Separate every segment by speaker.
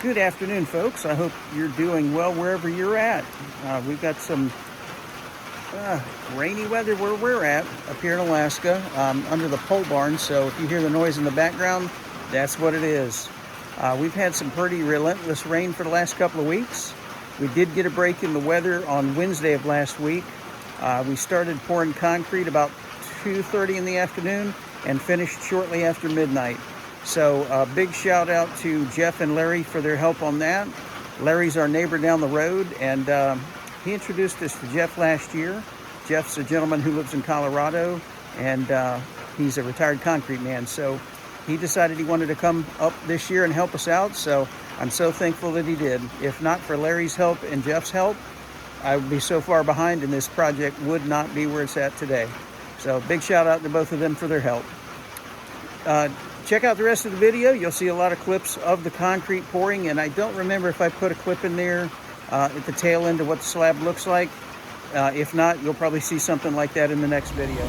Speaker 1: Good afternoon, folks. I hope you're doing well wherever you're at. We've got some rainy weather where we're at up here in Alaska, under the pole barn. So if you hear the noise in the background, that's what it is. We've had some pretty relentless rain for the last couple of weeks. We did get a break in the weather on Wednesday of last week. We started pouring concrete about 2:30 in the afternoon and finished shortly after midnight. So big shout out to Jeff and Larry for their help on that. Larry's our neighbor down the road, and he introduced us to Jeff last year. Jeff's a gentleman who lives in Colorado, and he's a retired concrete man. So he decided he wanted to come up this year and help us out. So I'm so thankful that he did. If not for Larry's help and Jeff's help, I would be so far behind, and this project would not be where it's at today. So big shout out to both of them for their help. Check out the rest of the video. You'll see a lot of clips of the concrete pouring, and I don't remember if I put a clip in there at the tail end of what the slab looks like. If not, you'll probably see something like that in the next video.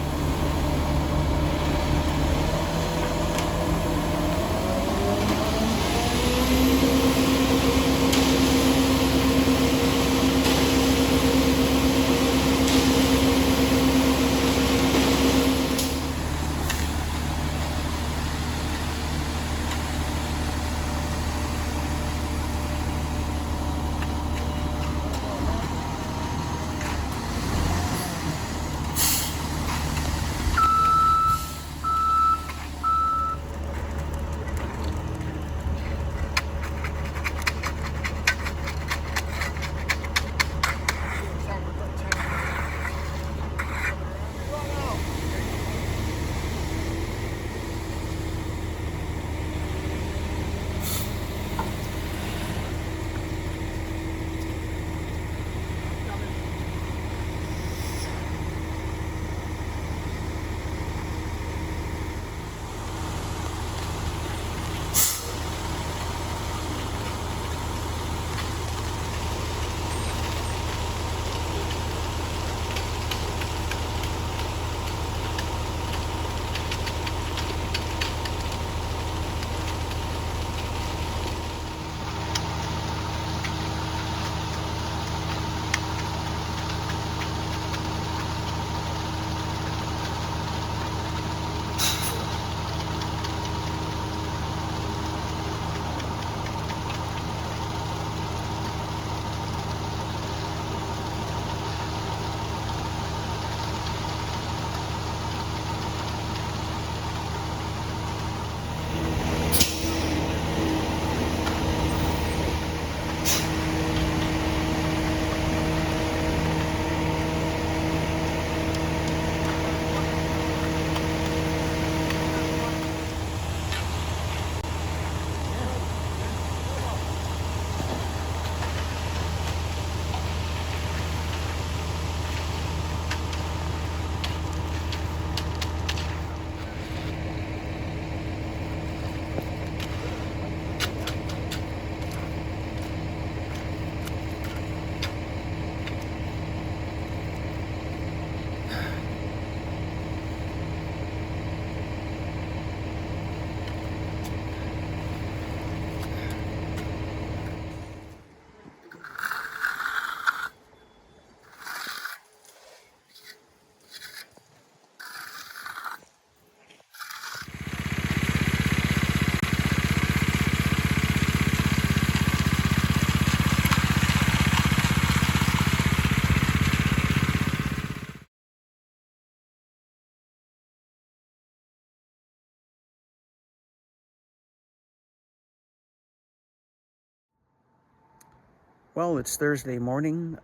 Speaker 1: Well, it's Thursday morning,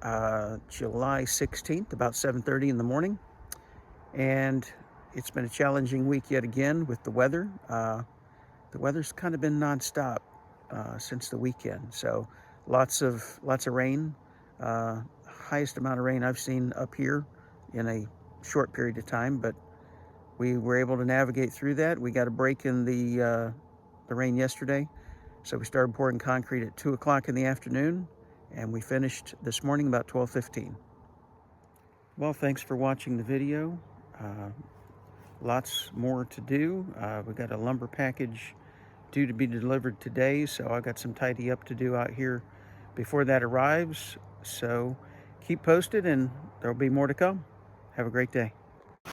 Speaker 1: July 16th, about 7:30 in the morning, and it's been a challenging week yet again with the weather. The weather's kind of been nonstop since the weekend, so lots of rain. Highest amount of rain I've seen up here in a short period of time, but we were able to navigate through that. We got a break in the rain yesterday, so we started pouring concrete at 2 o'clock in the afternoon, and we finished this morning about 12:15. Well, thanks for watching the video. Lots more to do. We got a lumber package due to be delivered today, so I got some tidy up to do out here before that arrives. So keep posted, and there'll be more to come. Have a great day.